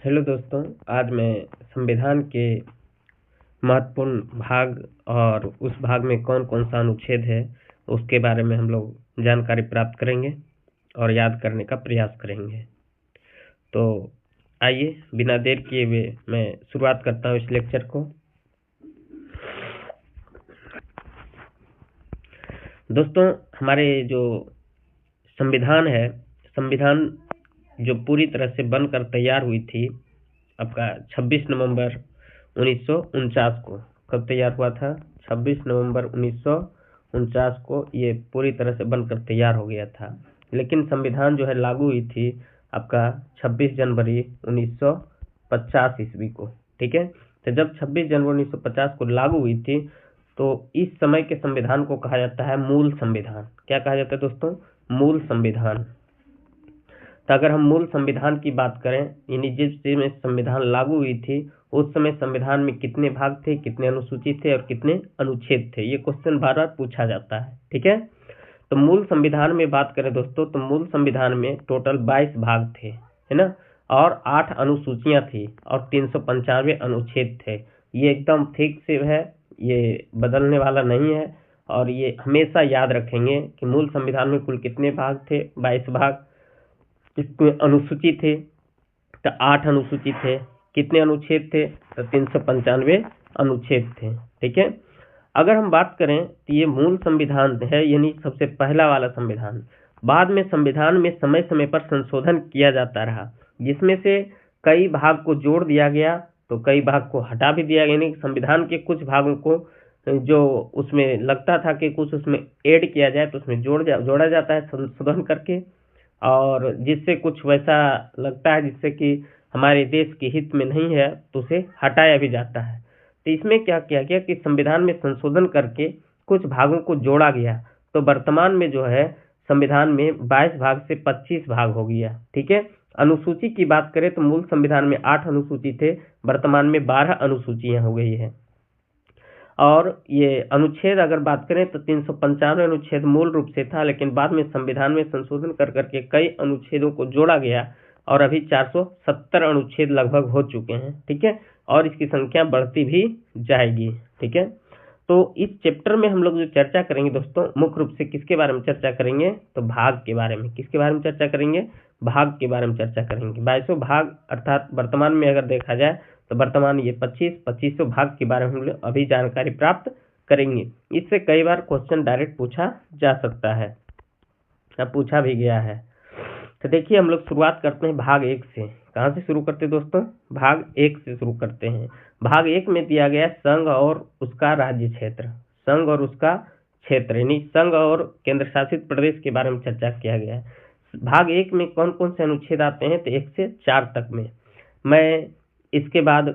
Hello दोस्तों, आज मैं संविधान के महत्वपूर्ण भाग और उस भाग में कौन कौन सा अनुच्छेद है उसके बारे में हम लोग जानकारी प्राप्त करेंगे और याद करने का प्रयास करेंगे। तो आइए बिना देर किए हुए मैं शुरुआत करता हूँ इस लेक्चर को। दोस्तों, हमारे जो संविधान है, संविधान जो पूरी तरह से बनकर तैयार हुई थी आपका 26 नवंबर 1949 को। कब तैयार हुआ था? 26 नवंबर 1949 को ये पूरी तरह से बनकर तैयार हो गया था। लेकिन संविधान जो है लागू हुई थी आपका 26 जनवरी 1950 ईस्वी को। ठीक है, तो जब 26 जनवरी 1950 को लागू हुई थी तो इस समय के संविधान को कहा जाता है मूल संविधान। क्या कहा जाता है दोस्तों? मूल संविधान। तो अगर हम मूल संविधान की बात करें, यानी जिस समय संविधान लागू हुई थी उस समय संविधान में कितने भाग थे, कितने अनुसूची थे और कितने अनुच्छेद थे, ये क्वेश्चन बार बार पूछा जाता है। ठीक है, तो मूल संविधान में बात करें दोस्तों तो मूल संविधान में टोटल 22 भाग थे, है ना, और 8 अनुसूचियां थी और 395 अनुच्छेद थे। ये एकदम ठीक से है, ये बदलने वाला नहीं है और ये हमेशा याद रखेंगे कि मूल संविधान में कुल कितने भाग थे, 22 भाग। कितने अनुसूची थे? तो 8 अनुसूची थे। कितने अनुच्छेद थे? तो 395 अनुच्छेद थे। ठीक है, अगर हम बात करें तो ये मूल संविधान है, यानी सबसे पहला वाला संविधान। बाद में संविधान में समय समय पर संशोधन किया जाता रहा, जिसमें से कई भाग को जोड़ दिया गया तो कई भाग को हटा भी दिया गया। यानी संविधान के कुछ भागों को जो उसमें लगता था कि कुछ उसमें ऐड किया जाए तो उसमें जोड़ा जाता है संशोधन करके, और जिससे कुछ वैसा लगता है जिससे कि हमारे देश के हित में नहीं है तो उसे हटाया भी जाता है। तो इसमें क्या किया गया कि संविधान में संशोधन करके कुछ भागों को जोड़ा गया। तो वर्तमान में जो है संविधान में 22 भाग से 25 भाग हो गया। ठीक है, अनुसूची की बात करें तो मूल संविधान में 8 अनुसूची थे, वर्तमान में 12 अनुसूचियां हो गई है। और ये अनुच्छेद अगर बात करें तो 395 अनुच्छेद मूल रूप से था, लेकिन बाद में संविधान में संशोधन कर करके कई अनुच्छेदों को जोड़ा गया और अभी 470 अनुच्छेद लगभग हो चुके हैं। ठीक है, और इसकी संख्या बढ़ती भी जाएगी। ठीक है, तो इस चैप्टर में हम लोग जो चर्चा करेंगे दोस्तों, मुख्य रूप से किसके बारे में चर्चा करेंगे? तो भाग के बारे में। किसके बारे में चर्चा करेंगे? भाग के बारे में चर्चा करेंगे। 22 भाग, अर्थात वर्तमान में अगर देखा जाए तो वर्तमान ये 25 भाग के बारे में हम लोग अभी जानकारी प्राप्त करेंगे। इससे कई बार क्वेश्चन डायरेक्ट पूछा जा सकता है, अब पूछा भी गया है। तो देखिए, हम लोग शुरुआत करते हैं भाग 1 से। कहाँ से शुरू करते हैं दोस्तों? भाग 1 से शुरू करते हैं। भाग 1 में दिया गया संघ और उसका राज्य क्षेत्र। संघ और उसका क्षेत्र यानी संघ और केंद्र शासित प्रदेश के बारे में चर्चा किया गया है। भाग 1 में कौन कौन से अनुच्छेद आते हैं? तो 1 से 4 तक में। मैं इसके बाद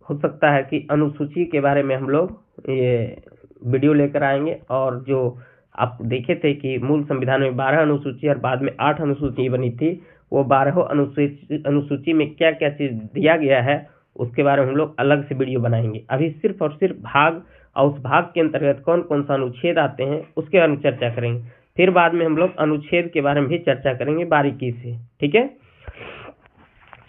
हो सकता है कि अनुसूची के बारे में हम लोग ये वीडियो लेकर आएंगे, और जो आप देखे थे कि मूल संविधान में 12 अनुसूची और बाद में 8 अनुसूची बनी थी, वो 12 अनुसूची में क्या क्या चीज दिया गया है उसके बारे में हम लोग अलग से वीडियो बनाएंगे। अभी सिर्फ और सिर्फ भाग और उस भाग के अंतर्गत कौन कौन सा अनुच्छेद आते हैं उसके बारे में चर्चा करेंगे। फिर बाद में हम लोग अनुच्छेद के बारे में भी चर्चा करेंगे बारीकी से। ठीक है,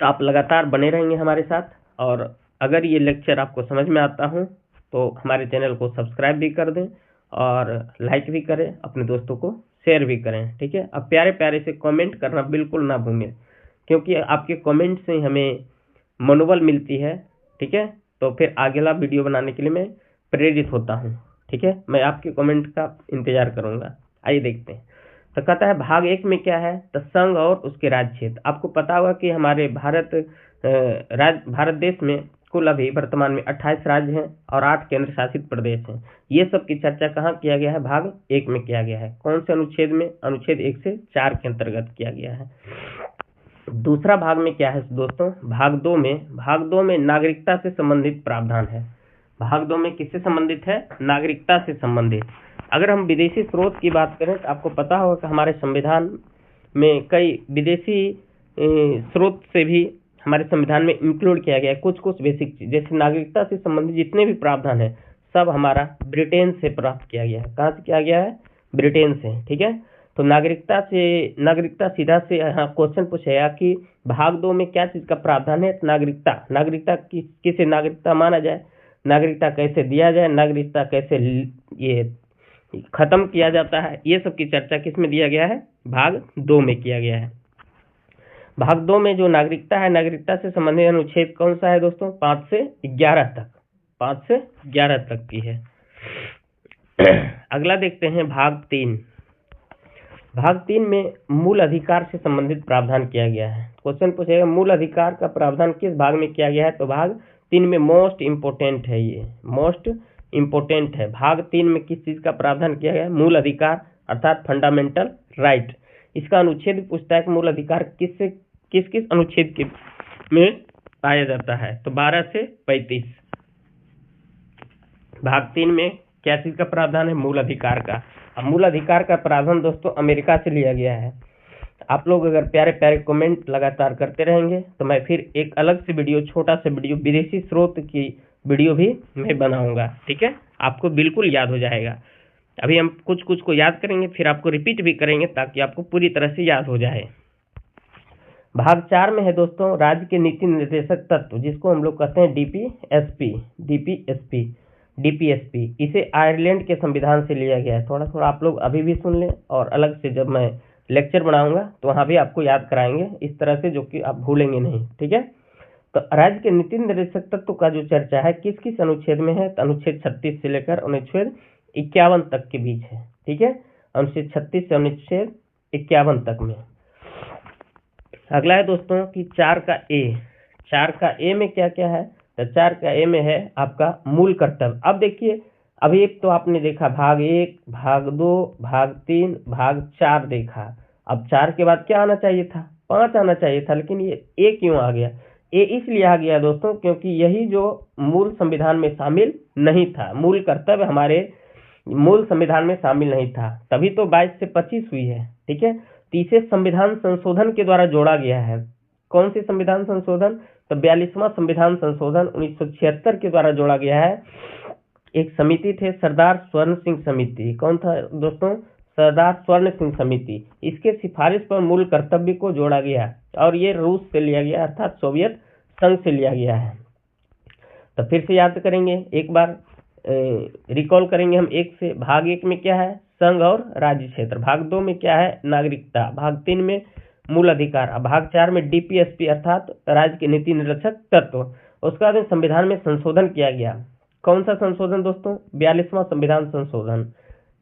तो आप लगातार बने रहेंगे हमारे साथ, और अगर ये लेक्चर आपको समझ में आता हो तो हमारे चैनल को सब्सक्राइब भी कर दें और लाइक भी करें, अपने दोस्तों को शेयर भी करें। ठीक है, अब प्यारे प्यारे से कमेंट करना बिल्कुल ना भूलें, क्योंकि आपके कमेंट से हमें मनोबल मिलती है। ठीक है, तो फिर अगला वीडियो बनाने के लिए मैं प्रेरित होता हूँ। ठीक है, मैं आपके कमेंट का इंतजार करूँगा। आइए देखते हैं। तो कहता है भाग 1 में क्या है? तो संघ और उसके राज्य क्षेत्र। आपको पता होगा कि हमारे भारत देश में कुल अभी वर्तमान में 28 राज्य हैं और 8 केंद्र शासित प्रदेश हैं। ये सब की चर्चा कहाँ किया गया है? भाग 1 में किया गया है। कौन से अनुच्छेद में? अनुच्छेद 1 से 4 के अंतर्गत किया गया है। दूसरा भाग में क्या है दोस्तों? भाग 2 में, भाग 2 में नागरिकता से संबंधित प्रावधान है। भाग 2 में किससे संबंधित है? नागरिकता से संबंधित। अगर हम विदेशी स्रोत की बात करें तो आपको पता होगा कि हमारे संविधान में कई विदेशी स्रोत से भी हमारे संविधान में इंक्लूड किया गया है कुछ कुछ बेसिक चीज। जैसे नागरिकता से संबंधित जितने भी प्रावधान है सब हमारा ब्रिटेन से प्राप्त किया गया है। कहाँ से किया गया है? ब्रिटेन से। ठीक है, तो नागरिकता सीधा से यहाँ क्वेश्चन पूछेगा कि भाग 2 में क्या चीज का प्रावधान है। नागरिकता किसे नागरिकता माना जाए, नागरिकता कैसे दिया जाए, नागरिकता कैसे ये खत्म किया जाता है, ये सब की चर्चा किस में दिया गया है, भाग 2 में किया गया है। भाग 2 में जो नागरिकता है, नागरिकता से संबंधित अनुच्छेद कौन सा है दोस्तों, 5 से 11 तक, 5 से 11 तक की है। अगला देखते हैं भाग 3। भाग 3 में मूल अधिकार से संबंधित प्रावधान किया गया है। क्वेश्चन पूछेगा मूल अधिकार का प्रावधान किस भाग में किया गया है, तो भाग 3 में मोस्ट इम्पोर्टेंट है, ये मोस्ट इम्पोर्टेंट है। भाग 3 में किस चीज का प्रावधान किया गया है, मूल अधिकार अर्थात फंडामेंटल राइट। इसका अनुच्छेद भी पूछता है कि मूल अधिकार किस किस अनुच्छेद के में पाया जाता है, तो 12 से 35। भाग 3 में क्या चीज का प्रावधान है, मूल अधिकार का। अब मूल अधिकार का प्रावधान दोस्तों अमेरिका से लिया गया है। आप लोग अगर प्यारे प्यारे कमेंट लगातार करते रहेंगे तो मैं फिर एक अलग से वीडियो, छोटा सा वीडियो, विदेशी स्रोत की वीडियो भी मैं बनाऊंगा, ठीक है, आपको बिल्कुल याद हो जाएगा। अभी हम कुछ कुछ को याद करेंगे, फिर आपको रिपीट भी करेंगे ताकि आपको पूरी तरह से याद हो जाए। भाग 4 में है दोस्तों राज्य के नीति निर्देशक तत्व, जिसको हम लोग कहते हैं डीपीएसपी। इसे आयरलैंड के संविधान से लिया गया है। थोड़ा थोड़ा आप लोग अभी भी सुन लें, और अलग से जब मैं लेक्चर बनाऊंगा तो वहाँ भी आपको याद कराएंगे इस तरह से, जो कि आप भूलेंगे नहीं, ठीक है। तो राज्य के नीति निर्देशक तत्व का जो चर्चा है किस किस अनुच्छेद में है, तो अनुच्छेद 36 से लेकर अनुच्छेद 51 तक के बीच है, ठीक है, अनुच्छेद 36 से अनुच्छेद 51 तक में। अगला है दोस्तों कि 4 का ए में क्या क्या है, तो 4 का ए में है आपका मूल कर्तव्य। अब देखिए, अभी एक तो आपने देखा भाग 1, भाग 2, भाग 3, भाग 4 देखा। अब 4 के बाद क्या आना चाहिए था, 5 आना चाहिए था, लेकिन ये ए क्यों आ गया, ए इसलिए आ गया दोस्तों क्योंकि यही जो मूल संविधान में शामिल नहीं था, मूल कर्तव्य हमारे मूल संविधान में शामिल नहीं था, तभी तो 22 से 25 हुई है, ठीक है। तो इसे संविधान संशोधन के द्वारा जोड़ा गया है। कौन सी संविधान संशोधन, तो 42वां संविधान संशोधन 1976 के द्वारा जोड़ा गया है। एक समिति थे सरदार स्वर्ण सिंह समिति, कौन था दोस्तों, सरदार स्वर्ण सिंह समिति। इसके सिफारिश पर मूल कर्तव्य को जोड़ा गया, और ये रूस से लिया गया अर्थात सोवियत संघ से लिया गया है। तो फिर से याद करेंगे, एक बार रिकॉल करेंगे हम एक से। भाग 1 में क्या है, संघ और राज्य क्षेत्र। भाग 2 में क्या है, नागरिकता। भाग 3 में मूल अधिकार। अब भाग 4 में डीपीएसपी अर्थात राज्य के नीति निर्देशक तत्व। उसके बाद संविधान में संशोधन किया गया। कौन सा संशोधन दोस्तों, 42वां संविधान संशोधन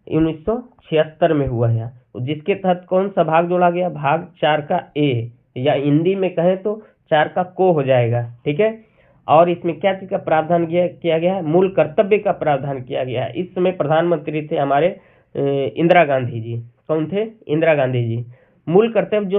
1976 में हुआ है, जिसके तहत कौन सा भाग जोड़ा गया, भाग 4 का ए, या हिंदी में कहें तो 4 का को हो जाएगा, ठीक है। और इसमें क्या चीज का प्रावधान किया गया है, मूल कर्तव्य का प्रावधान किया गया है। इस समय प्रधानमंत्री थे हमारे इंदिरा गांधी जी। कौन थे, इंदिरा गांधी जी। मूल कर्तव्य जो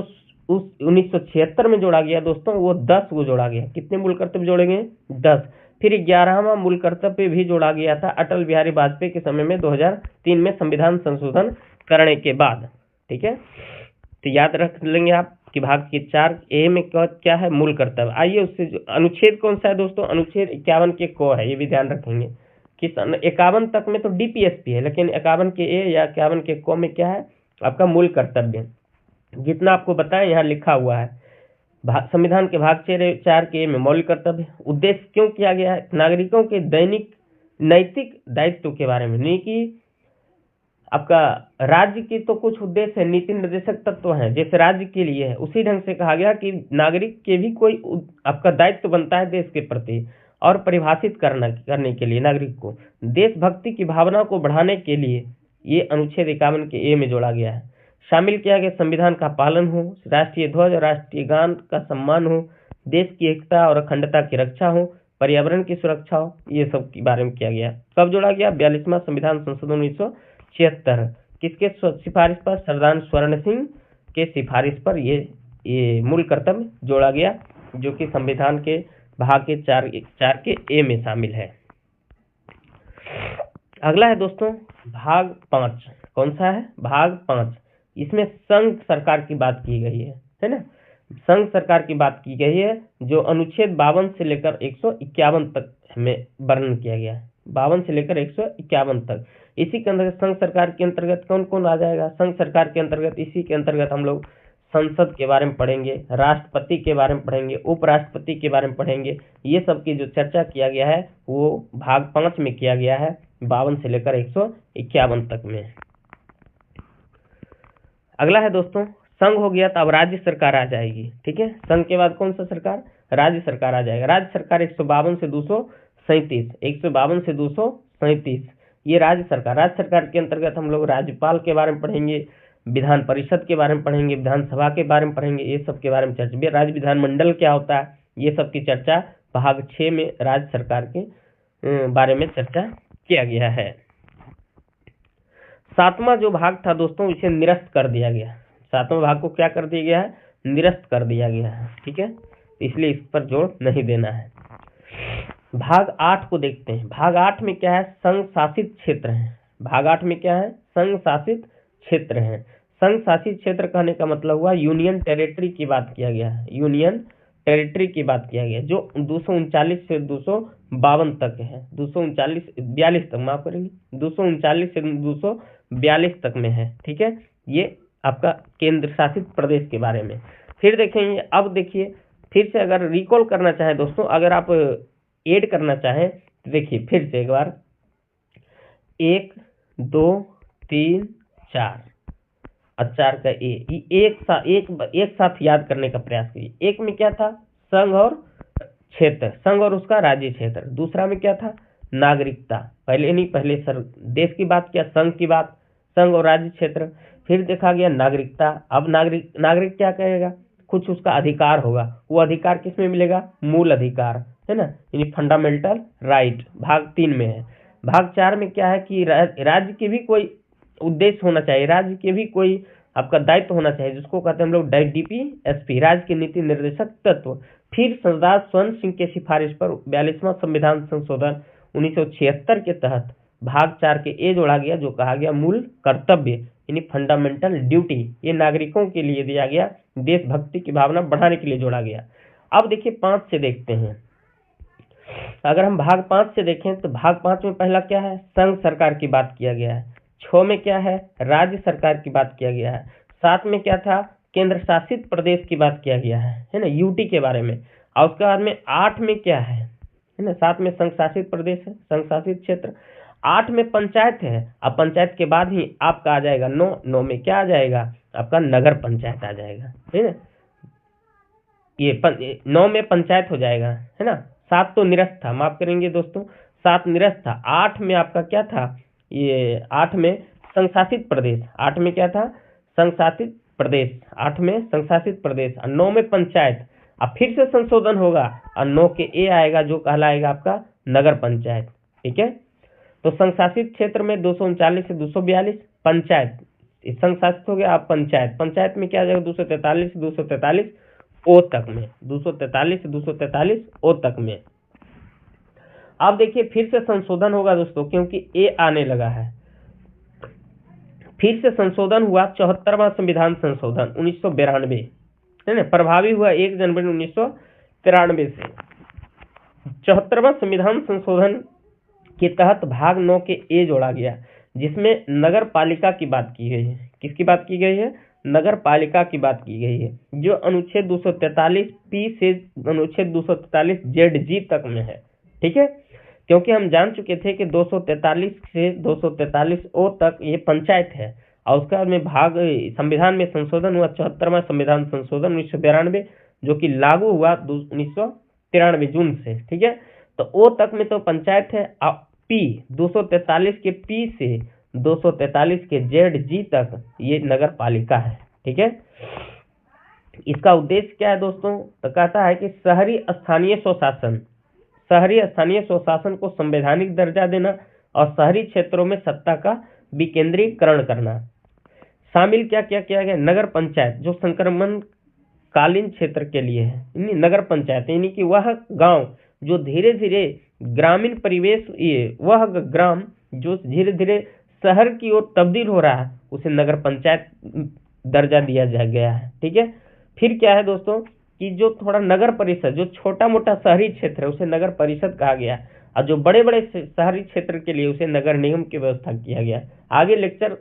उस 1976 में जोड़ा गया दोस्तों, वो 10 को जोड़ा गया। कितने मूल कर्तव्य जोड़े गए, 10। फिर 11वां मूल कर्तव्य भी जोड़ा गया था अटल बिहारी वाजपेयी के समय में 2003 में संविधान संशोधन करने के बाद, ठीक है। तो याद रख लेंगे आप कि भाग के 4 ए में क्या है, मूल कर्तव्य। आइए उससे जो अनुच्छेद कौन सा है दोस्तों, अनुच्छेद 51 के को है, ये भी ध्यान रखेंगे कि 51 तक में तो डीपीएसपी है, लेकिन 51 के ए या 51 के को में क्या है, आपका मूल कर्तव्य। जितना आपको बताया यहाँ लिखा हुआ है। संविधान के भाग 4 के में मौलिक कर्तव्य। उद्देश्य क्यों किया गया है, नागरिकों के दैनिक नैतिक दायित्व के बारे में, नहीं कि आपका राज्य की तो कुछ उद्देश्य है, नीति निर्देशक तत्व हैं जैसे राज्य के लिए है, उसी ढंग से कहा गया कि नागरिक के भी कोई आपका दायित्व बनता है देश के प्रति, और परिभाषित करने के लिए नागरिक को देशभक्ति की भावना को बढ़ाने के लिए ये अनुच्छेद 51 के ए में जोड़ा गया है। शामिल किया गया संविधान का पालन हो, राष्ट्रीय ध्वज और राष्ट्रीय गान का सम्मान हो, देश की एकता और अखंडता की रक्षा हो, पर्यावरण की सुरक्षा हो, ये सब के बारे में किया गया। कब जोड़ा गया, 42वां संविधान संशोधन 1976। किसके सिफारिश पर, सरदार स्वर्ण सिंह के सिफारिश पर ये मूल कर्तव्य जोड़ा गया, जो कि संविधान के भाग के 4 के ए में शामिल है। अगला है दोस्तों भाग 5। कौन सा है, भाग 5। इसमें संघ सरकार की बात की गई है ना, संघ सरकार की बात की गई है, जो अनुच्छेद 52 से लेकर 151 तक में वर्णन किया गया है। 52 से लेकर 151 तक। इसी के अंतर्गत संघ सरकार के अंतर्गत कौन कौन आ जाएगा? संघ सरकार के अंतर्गत इसी के अंतर्गत हम लोग संसद के बारे में पढ़ेंगे, राष्ट्रपति के बारे में पढ़ेंगे, उपराष्ट्रपति के बारे में पढ़ेंगे। ये सब की जो चर्चा किया गया है वो भाग 5 में किया गया है, 52 से लेकर 151 तक में। अगला है दोस्तों संघ हो गया, तो अब राज्य सरकार आ जाएगी। ठीक है, संघ के बाद कौन सा सरकार? राज्य सरकार आ जाएगा। राज्य सरकार 152 से 237, 152 से 237 ये राज्य सरकार के अंतर्गत हम लोग राज्यपाल के बारे में पढ़ेंगे, विधान परिषद के बारे में पढ़ेंगे, विधानसभा के बारे में पढ़ेंगे, ये सब के बारे में चर्चा। राज्य विधानमंडल क्या होता है, ये सब की चर्चा भाग 6 में राज्य सरकार के बारे में चर्चा किया गया है। 7वां जो भाग था दोस्तों इसे निरस्त कर दिया गया। 7वें भाग को क्या कर दिया गया है? निरस्त कर दिया गया है। ठीक है, इसलिए इस पर जोर नहीं देना है। भाग 8 को देखते हैं। भाग 8 में क्या है? संघ शासित क्षेत्र है। भाग 8 में क्या है? संघ शासित क्षेत्र है। संघ शासित क्षेत्र कहने का मतलब हुआ यूनियन टेरिटरी की बात किया गया है। यूनियन टेरिटरी की बात किया गया जो 239 से 252 तक है। 239 तक माफ करेंगे, 239 से 242 तक में है। ठीक है, ये आपका केंद्र शासित प्रदेश के बारे में। फिर देखेंगे, अब देखिए फिर से अगर रिकॉल करना चाहे दोस्तों, अगर आप ऐड करना चाहें तो देखिए फिर से एक बार 1 2 3 4 और 4 का एक साथ याद करने का प्रयास कीजिए। एक में क्या था? संघ और क्षेत्र, संघ और उसका राज्य क्षेत्र। दूसरा में क्या था? नागरिकता। पहले सर देश की बात किया, संघ की बात, संघ और राज्य क्षेत्र। फिर देखा गया नागरिकता। अब नागरिक क्या कहेगा? कुछ उसका अधिकार होगा। वो अधिकार किस में मिलेगा? मूल अधिकार, है ना, यानी फंडामेंटल राइट। भाग 3 में है। भाग 4 में क्या है कि राज्य के भी कोई उद्देश्य होना चाहिए, राज्य के भी कोई आपका दायित्व होना चाहिए, जिसको कहते हैं हम लोग DPSP, राज्य के नीति निर्देशक तत्व। फिर सरदार स्वर्ण सिंह के सिफारिश पर 42वां संविधान संशोधन 1976 के तहत भाग 4 के ए जोड़ा गया, जो कहा गया मूल कर्तव्य यानी फंडामेंटल ड्यूटी। ये नागरिकों के लिए दिया गया, देशभक्ति की भावना बढ़ाने के लिए जोड़ा गया। अब देखिए 5 से देखते हैं। अगर हम भाग 5 से देखें तो भाग 5 में पहला क्या है? संघ सरकार की बात किया गया है। 6 में क्या है? राज्य सरकार की बात किया गया है। 7 में क्या था? केंद्र शासित प्रदेश की बात किया गया है ना, यूटी के बारे में। और उसके बाद में 8 में क्या है ना, 7 में संघ शासित प्रदेश है, संघ शासित क्षेत्र। 8 में पंचायत है। अब पंचायत के बाद ही आपका आ जाएगा 9 में क्या आ जाएगा? आपका नगर पंचायत आ जाएगा, है ना। ये 9 में पंचायत हो जाएगा, है ना। 7 तो निरस्त था, माफ करेंगे दोस्तों, 7 निरस्त था। 8 में आपका क्या था? ये 8 में संशासित प्रदेश। 8 में क्या था? संशासित प्रदेश। 8 में संशासित प्रदेश और 9 में पंचायत। अब फिर से संशोधन होगा और 9 के ए आएगा, जो कहलाएगा आपका नगर पंचायत। ठीक है, तो संशासित क्षेत्र में 239 से 242 पंचायत। संशासित हो गया आप पंचायत। पंचायत में क्या आ जाएगा? 243 से 243 ओ तक में, 243 से 243 ओ तक में। अब देखिए फिर से संशोधन होगा दोस्तों, क्योंकि ए आने लगा है। फिर से संशोधन हुआ, 74वां संविधान संशोधन 1992, है ना, प्रभावी हुआ 1 जनवरी 1993 से। 74वां संविधान संशोधन के तहत भाग 9 के ए जोड़ा गया, जिसमें नगर पालिका की बात की गई है। किसकी बात की गई है? नगर पालिका की बात की गई है, जो अनुच्छेद 243 पी से अनुच्छेद 243 ZG तक में है। ठीक है, क्योंकि हम जान चुके थे कि 243 से 243 ओ तक ये पंचायत है। और उसके बाद में भाग संविधान में संशोधन हुआ, 74वां संविधान संशोधन 1992, जो कि लागू हुआ 1993 जून से। ठीक है, तो ओ तक में तो पंचायत है। पी 243 के पी से 243 के ZG तक ये नगर पालिका है। ठीक है, इसका उद्देश्य क्या है दोस्तों? तो कहता है कि शहरी स्थानीय स्वशासन को संवैधानिक दर्जा देना और शहरी क्षेत्रों में सत्ता का विकेंद्रीकरण करना। शामिल क्या क्या किया गया? नगर पंचायत, जो संक्रमण कालीन क्षेत्र के लिए है, नगर पंचायत यानी कि वह गांव जो धीरे धीरे ग्रामीण परिवेश, ये वह ग्राम जो धीरे धीरे शहर की ओर तब्दील हो रहा है, उसे नगर पंचायत दर्जा दिया गया है। ठीक है, फिर क्या है दोस्तों? कि जो थोड़ा नगर परिषद, जो छोटा मोटा शहरी क्षेत्र है उसे नगर परिषद कहा गया, और जो बड़े बड़े शहरी क्षेत्र के लिए उसे नगर निगम की व्यवस्था किया गया। आगे लेक्चर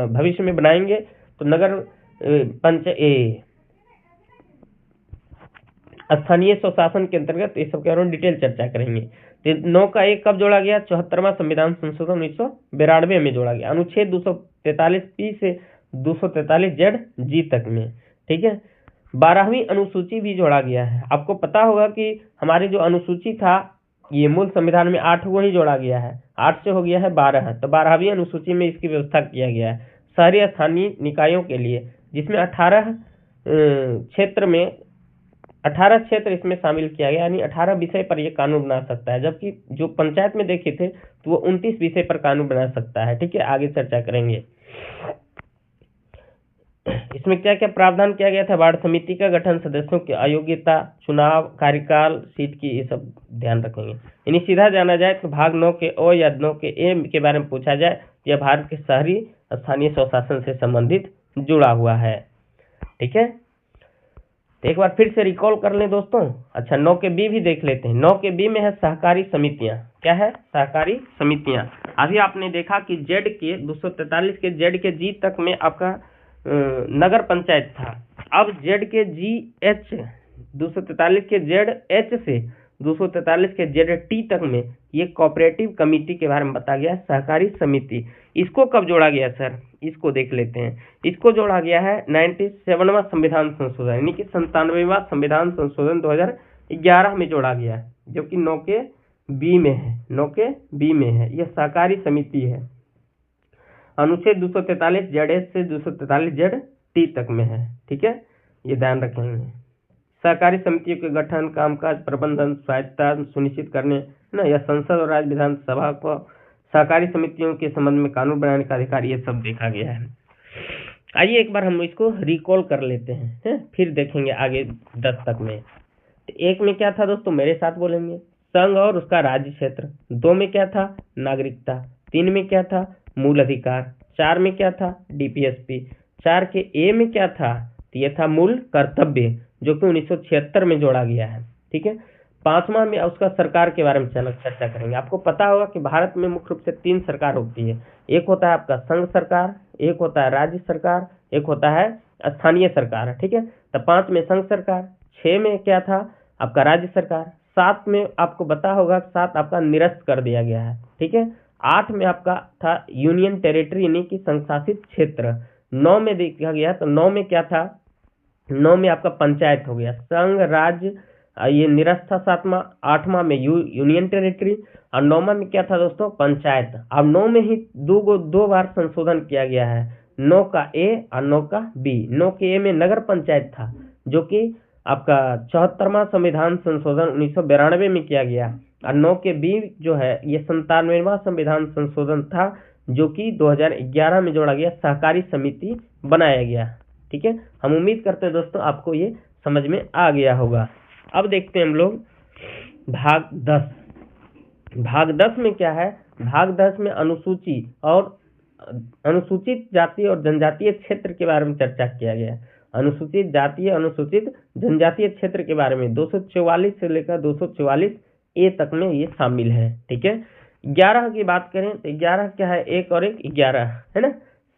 भविष्य में बनाएंगे तो नगर स्थानीय स्वशासन के अंतर्गत ये सब के बारे में डिटेल चर्चा करेंगे। तो 9 का 1 कब जोड़ा गया? 74वां संविधान संशोधन 1992 में जोड़ा गया, अनुच्छेद 243 से 243 जेड जी तक में। ठीक है, 12वीं अनुसूची भी जोड़ा गया है। आपको पता होगा कि हमारी जो अनुसूची था ये मूल संविधान में 8 को ही जोड़ा गया है, 8 से हो गया है 12, तो 12वीं अनुसूची में इसकी व्यवस्था किया गया है शहरी स्थानीय निकायों के लिए, जिसमें 18 क्षेत्र में 18 क्षेत्र इसमें शामिल किया गया, यानी 18 विषय पर ये कानून बना सकता है, जबकि जो पंचायत में देखे थे तो वो 29 विषय पर कानून बना सकता है। ठीक है, आगे चर्चा करेंगे। इसमें क्या क्या प्रावधान किया गया था? वार्ड समिति का गठन, सदस्यों की अयोग्यता, चुनाव, कार्यकाल, सीट की, ये सब ध्यान रखेंगे। यानी सीधा जाना जाए तो भाग 9 के ओ या 9 के ए के बारे में पूछा जाए, यह भारत के शहरी स्थानीय स्वशासन से संबंधित जुड़ा हुआ है। ठीक है, तो एक बार फिर से रिकॉल कर लें दोस्तों। अच्छा, 9 के बी भी देख लेते हैं। 9 के बी में है सहकारी समितियां। क्या है? सहकारी समितियां। अभी आपने देखा कि जेड के 243 के जेड के जी तक में आपका नगर पंचायत था। अब जेड के जी एच 243 के जेड एच से 243 के जेड टी तक में ये कोऑपरेटिव कमेटी के बारे में बताया गया, सहकारी समिति। इसको कब जोड़ा गया सर? इसको देख लेते हैं। इसको जोड़ा गया है 97वां संविधान संशोधन, यानी कि 97वां संविधान संशोधन 2011 में जोड़ा गया है, जो कि 9 के बी में है। 9 के बी में है, यह सहकारी समिति है। अनुच्छेद 243 जेड एस से 243 जेड टी तक में है। ठीक है, ये ध्यान रखेंगे। सहकारी समितियों के गठन, कामकाज, प्रबंधन, स्वायत्तता सुनिश्चित करने ना, या संसद और राज्य विधानसभा को सहकारी समितियों के संबंध में कानून बनाने का अधिकार, ये सब देखा गया है। आइए एक बार हम इसको रिकॉल कर लेते हैं, फिर देखेंगे आगे 10 तक में। तो 1 में क्या था दोस्तों? मेरे साथ बोलेंगे, संघ और उसका राज्य क्षेत्र। 2 में क्या था? नागरिकता। 3 में क्या था? मूल अधिकार। 4 में क्या था? डीपीएसपी। 4 के ए में क्या था? तो यह था मूल कर्तव्य, जो कि 1976 में जोड़ा गया है। ठीक है, 5वां में उसका सरकार के बारे में चर्चा करेंगे। आपको पता होगा कि भारत में मुख्य रूप से 3 सरकार होती है। एक होता है आपका संघ सरकार, एक होता है राज्य सरकार, एक होता है स्थानीय सरकार। ठीक है, तो 5 में संघ सरकार, 6 में क्या था? आपका राज्य सरकार, 7 में आपको पता होगा 7 आपका निरस्त कर दिया गया है। ठीक है, 8 में आपका था यूनियन टेरिटरी, यानी कि संशासित क्षेत्र। 9 में देखा गया तो 9 में क्या था? 9 में आपका पंचायत हो गया। संघ, राज्य, ये निरस्त था 7वां। 8वां में यूनियन टेरिटरी, और 9वां में क्या था दोस्तों? पंचायत। अब 9 में ही दो बार संशोधन किया गया है, 9 का ए और 9 का बी। 9 के ए में नगर पंचायत था, जो कि आपका 74वां संविधान संशोधन 1992 में किया गया, और 9 के बी जो है ये 97वां संविधान संशोधन था, जो कि 2011 में जोड़ा गया, सहकारी समिति बनाया गया। ठीक है, हम उम्मीद करते हैं दोस्तों आपको ये समझ में आ गया होगा। अब देखते हैं हम लोग भाग 10। भाग 10 में क्या है? भाग 10 में अनुसूची और अनुसूचित जाति और जनजातीय क्षेत्र के बारे में चर्चा किया गया। अनुसूचित जाति, अनुसूचित जनजातीय क्षेत्र के बारे में 244 से लेकर 244 ए तक में ये शामिल है। ठीक है, 11 की बात करें तो 11 क्या है? 1 और 1 11 है ना।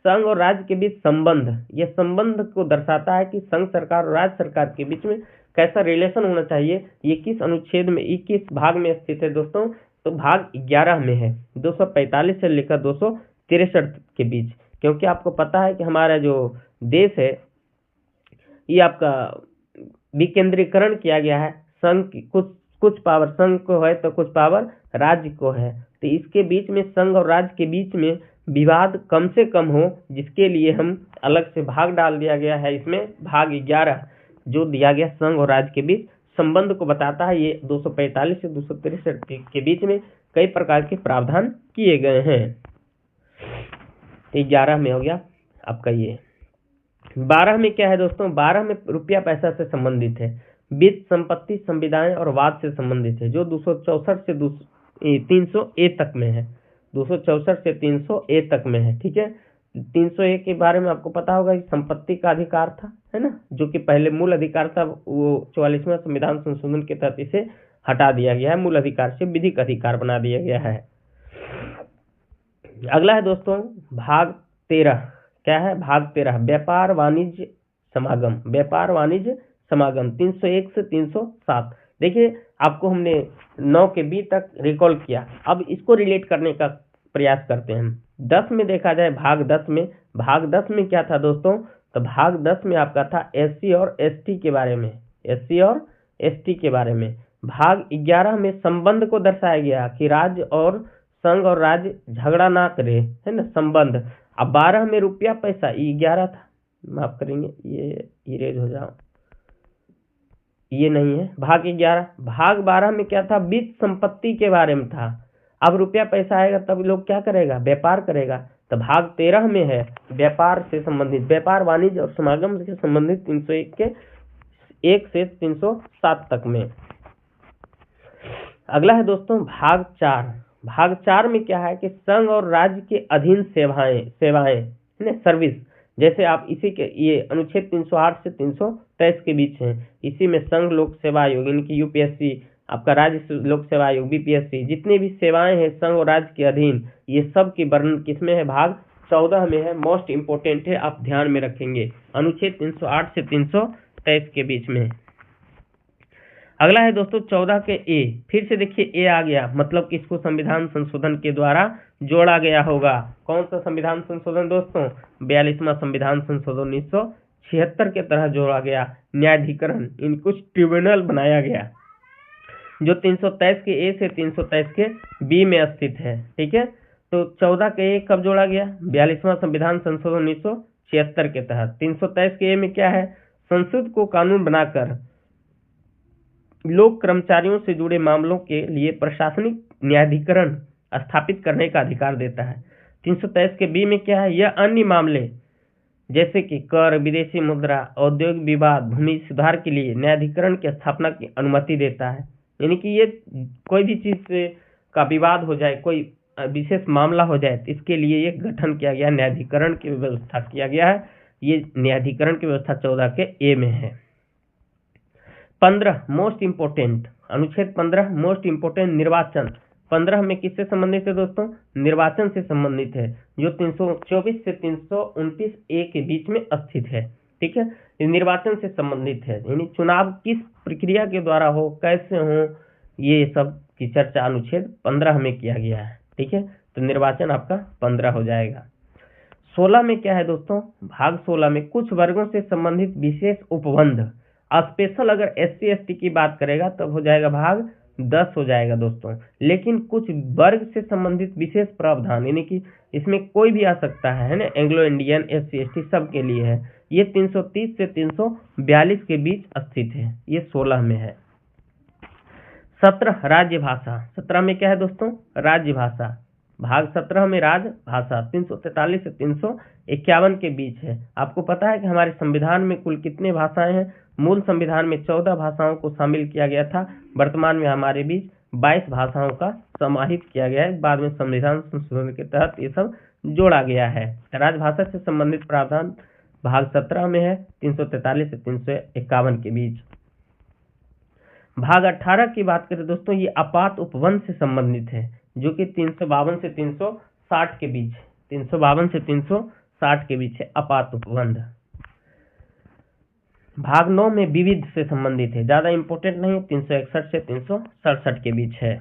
संघ और राज्य के बीच संबंध, यह संबंध को दर्शाता है कि संघ सरकार और राज्य सरकार के बीच में कैसा रिलेशन होना चाहिए। ये किस अनुच्छेद में, 21 भाग में स्थित है दोस्तों? तो भाग 11 में है, 245 से लेकर 263 के बीच। क्योंकि आपको पता है कि हमारा जो देश है ये आपका विकेंद्रीकरण किया गया है। संघ की कुछ पावर संघ को है तो कुछ पावर राज्य को है, तो इसके बीच में संघ और राज्य के बीच में विवाद कम से कम हो, जिसके लिए हम अलग से भाग डाल दिया गया है। इसमें भाग 11 जो दिया गया संघ और राज्य के बीच संबंध को बताता है। ये 245 से 263 के बीच में कई प्रकार के प्रावधान किए गए हैं। 11 में हो गया आपका ये। 12 में क्या है दोस्तों? 12 में रुपया पैसा से संबंधित है, वित्त, संपत्ति, संविदाएं और वाद से संबंधित है, जो 264 से 300 ए तक में है। 264 से 300 ए तक में है। ठीक है, 301 के बारे में आपको पता होगा कि संपत्ति का अधिकार था, है ना, जो कि पहले मूल अधिकार था, वो 44वां संविधान संशोधन के तहत इसे हटा दिया गया है, मूल अधिकार से विधिक अधिकार बना दिया गया है। अगला है दोस्तों भाग 13। क्या है? भाग 13 व्यापार वाणिज्य समागम। व्यापार वाणिज्य समागम 301 से 307। देखिए आपको हमने 9 के बी तक रिकॉल किया, अब इसको रिलेट करने का प्रयास करते हैं। 10 में देखा जाए, भाग 10 में, भाग 10 में क्या था दोस्तों? तो भाग 10 में आपका था एससी और एसटी के बारे में, एससी और एसटी के बारे में। भाग 11 में संबंध को दर्शाया गया कि राज्य और संघ और राज्य झगड़ा ना करे, है ना, संबंध। अब 12 में रुपया पैसा, ये 11 था, माफ करेंगे, ये इरेज हो जाओ, ये नहीं है भाग 11। भाग 12 में क्या था? वित्त संपत्ति के बारे में था। अब रुपया पैसा आएगा तब लोग क्या करेगा? व्यापार करेगा। तो भाग 13 में है व्यापार से संबंधित, व्यापार वाणिज्य और समागम से संबंधित 301 के 1 से 307 तक में। अगला है दोस्तों भाग 4। भाग 4 में क्या है कि संघ और राज्य के अधीन सेवाएं सर्विस, जैसे आप इसी के ये अनुच्छेद 308 से 323 के बीच है। इसी में संघ लोक सेवा आयोग यानी कि यूपीएससी, आपका राज्य लोक सेवा आयोग बीपीएससी, जितनी भी सेवाएं हैं संघ और राज्य के अधीन, ये सब की वर्णन किसमें है? भाग 14 में है। मोस्ट इंपोर्टेंट है, आप ध्यान में रखेंगे, अनुच्छेद 308 से 323 के बीच में। अगला है दोस्तों 14 के ए। फिर से देखिए ए आ गया, मतलब कि इसको संविधान संशोधन के द्वारा जोड़ा गया होगा। कौन सा संविधान संशोधन दोस्तों? 42वां संविधान संशोधन 1976 के तरह जोड़ा गया। न्यायाधिकरण, इन कुछ ट्रिब्यूनल बनाया गया जो 323 के ए से 323 के बी में स्थित है। ठीक है, तो 14 के ए कब जोड़ा गया? 42वां संविधान संशोधन 1976 के तहत। 323 के ए में क्या है? संसद को कानून बनाकर लोक कर्मचारियों से जुड़े मामलों के लिए प्रशासनिक न्यायाधिकरण स्थापित करने का अधिकार देता है। 323 के बी में क्या है? यह अन्य मामले जैसे कि कर, विदेशी मुद्रा, औद्योगिक विवाद, भूमि सुधार के लिए न्यायाधिकरण की स्थापना की अनुमति देता है। यानी कि ये कोई भी चीज से का विवाद हो जाए, कोई विशेष मामला हो जाए, तो इसके लिए ये गठन किया गया, न्यायाधिकरण की व्यवस्था किया गया है। ये न्यायाधिकरण की व्यवस्था 14 के ए में है। 15 मोस्ट इंपोर्टेंट, अनुच्छेद 15 मोस्ट इंपोर्टेंट निर्वाचन। 15 में किससे संबंधित है दोस्तों? निर्वाचन से संबंधित है, जो 324 से 329 ए के बीच में स्थित है। ठीक है, ये निर्वाचन से संबंधित है, यानी चुनाव किस प्रक्रिया के द्वारा हो, कैसे हो, ये सब की चर्चा अनुच्छेद 15 में किया गया है। ठीक है, तो निर्वाचन आपका 15 हो जाएगा। 16 में क्या है दोस्तों? भाग 16 में कुछ वर्गों से संबंधित विशेष उपबंध। स्पेशल अगर एससी एसटी की बात करेगा तब हो जाएगा भाग 10 हो जाएगा दोस्तों। लेकिन कुछ वर्ग से संबंधित विशेष प्रावधान, यानी कि इसमें कोई भी आ सकता है ना, एंग्लो इंडियन, एससी एसटी सब के लिए है। ये 330 से 342 के बीच स्थित है, ये 16 में है। 17 राज्य भाषा। 17 में क्या है दोस्तों? राज्य भाषा। भाग 17 में राजभाषा 343 से 351 के बीच है। आपको पता है कि हमारे संविधान में कुल कितने भाषाएं हैं? मूल संविधान में 14 भाषाओं को शामिल किया गया था, वर्तमान में हमारे बीच 22 भाषाओं का समाहित किया गया है। बाद में संविधान संशोधन के तहत ये सब जोड़ा गया है। राजभाषा से संबंधित प्रावधान भाग 17 में है, 343 से 351 के बीच। भाग 18 की बात करें दोस्तों, ये आपात उपबंध से संबंधित है, जो कि 352 से 360 के बीच, 352 से 360 के बीच है आपात उपबंध। भाग 9 में विविध से संबंधित है, ज्यादा इंपोर्टेंट नहीं, 361 से 367 के बीच है।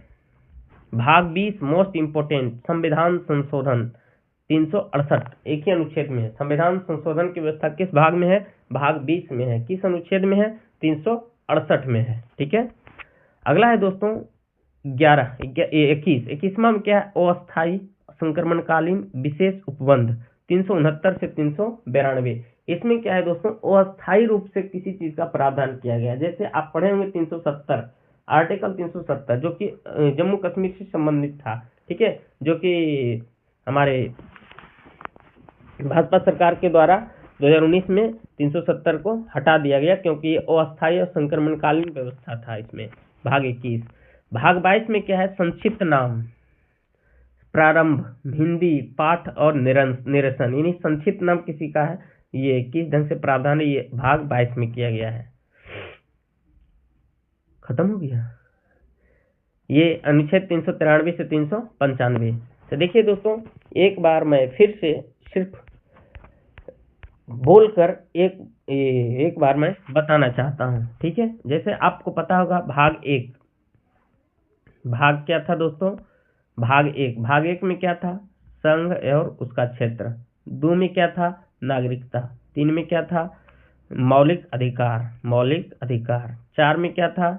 भाग 20 मोस्ट इंपोर्टेंट संविधान संशोधन 368, एक ही अनुच्छेद में है। संविधान संशोधन की व्यवस्था किस भाग में है? भाग 20 में है। किस अनुच्छेद में है? 368 में है। ठीक है, अगला है दोस्तों 21वां में क्या है? अस्थायी संक्रमणकालीन विशेष उपबंध 369 से 392। इसमें क्या है दोस्तों? अस्थायी रूप से किसी चीज का प्रावधान किया गया। जैसे आप पढ़े होंगे 370, आर्टिकल 370 जो कि जम्मू कश्मीर से संबंधित था। ठीक है, जो कि हमारे भाजपा सरकार के द्वारा 2019 में 370 को हटा दिया गया, क्योंकि ये अस्थायी और संक्रमणकालीन व्यवस्था था इसमें। भाग 21। भाग 22 में क्या है? संक्षिप्त नाम प्रारंभ, हिंदी, पाठ और निरसन, यानी संक्षिप्त नाम किसी का है, ये किस ढंग से प्रावधान है, ये भाग 22 में किया गया है। खत्म हो गया ये अनुच्छेद 393 से 395। तो देखिए दोस्तों, एक बार मैं फिर से सिर्फ बोलकर एक बार मैं बताना चाहता हूं, ठीक है। जैसे आपको पता होगा भाग 1, भाग क्या था दोस्तों, भाग एक में क्या था, संघ और उसका क्षेत्र। 2 में क्या था, नागरिकता। 3 में क्या था, मौलिक अधिकार। 4 में क्या था,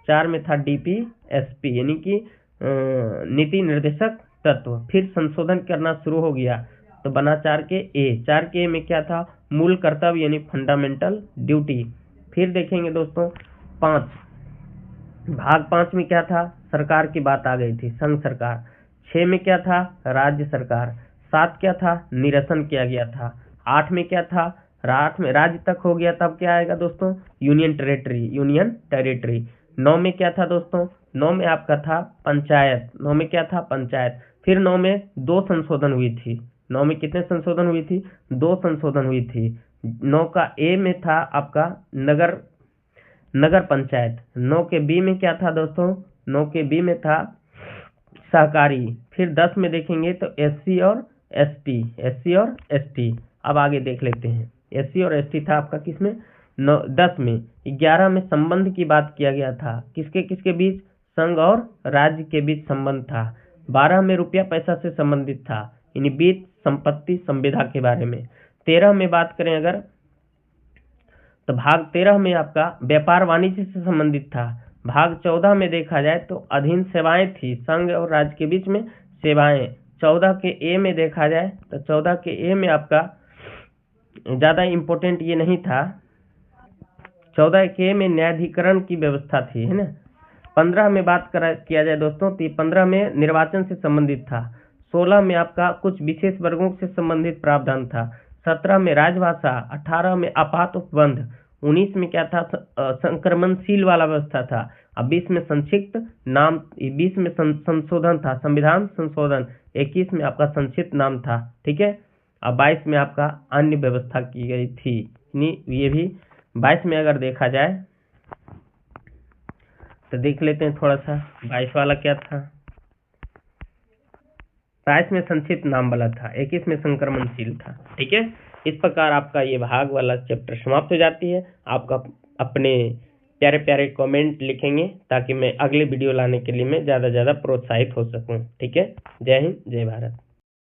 4 में था DPSP, यानी कि नीति निर्देशक तत्व। फिर संशोधन करना शुरू हो गया तो बना 4 के ए में क्या था, मूल कर्तव्य यानी फंडामेंटल ड्यूटी। फिर देखेंगे दोस्तों भाग 5 में क्या था, सरकार की बात आ गई थी, संघ सरकार। 6 में क्या था, राज्य सरकार। 7 क्या था, निरसन किया गया था। 8 में क्या था, 8 में राज्य तक हो गया, तब क्या आएगा दोस्तों, यूनियन टेरिटरी। 9 में क्या था दोस्तों, 9 में आपका था पंचायत। 9 में क्या था, पंचायत। फिर 9 में 2 संशोधन हुई थी। 9 में कितने संशोधन हुई थी, 2 संशोधन हुई थी। 9 का ए में था आपका नगर पंचायत। 9 के बी में क्या था दोस्तों, 9 के बी में था सहकारी। फिर 10 में देखेंगे तो SC और ST। अब आगे देख लेते हैं, SC और ST था आपका किसमें, 10 में। 11 में संबंध की बात किया गया था, किसके किसके बीच, संघ और राज्य के बीच संबंध था। 12 में रुपया पैसा से संबंधित था, यानी बीच संपत्ति संविदा के बारे में। 13 में बात करें अगर, तो भाग 13 में आपका व्यापार वाणिज्य से संबंधित था। भाग 14 में देखा जाए तो अधीन सेवाएं थी, संघ और राज्य के बीच में सेवाएं। 14 के ए में देखा जाए तो 14 के ए में आपका ज्यादा इम्पोर्टेंट ये नहीं था। 14 के ए में न्यायाधिकरण की व्यवस्था थी, है ना। 15 में बात किया जाए दोस्तों तो 15 में निर्वाचन से संबंधित था। 16 में आपका कुछ विशेष वर्गों से संबंधित प्रावधान था। 17 में राजभाषा। 18 में आपात उपबंध। 19 में क्या था, संक्रमणशील वाला व्यवस्था था। अब 20 में संक्षिप्त नाम, 20 में संशोधन था, संविधान संशोधन। 21 में आपका संक्षिप्त नाम था, ठीक है। अब 22 में आपका अन्य व्यवस्था की गई थी, ये भी 22 में अगर देखा जाए तो देख लेते हैं थोड़ा सा 22 वाला क्या था। 22 में संक्षिप्त नाम वाला था, 21 में संक्रमणशील था, ठीक है। इस प्रकार आपका ये भाग वाला चैप्टर समाप्त हो जाती है। आपका अपने प्यारे प्यारे कमेंट लिखेंगे ताकि मैं अगले वीडियो लाने के लिए मैं ज़्यादा प्रोत्साहित हो सकूं, ठीक है। जय हिंद, जय भारत।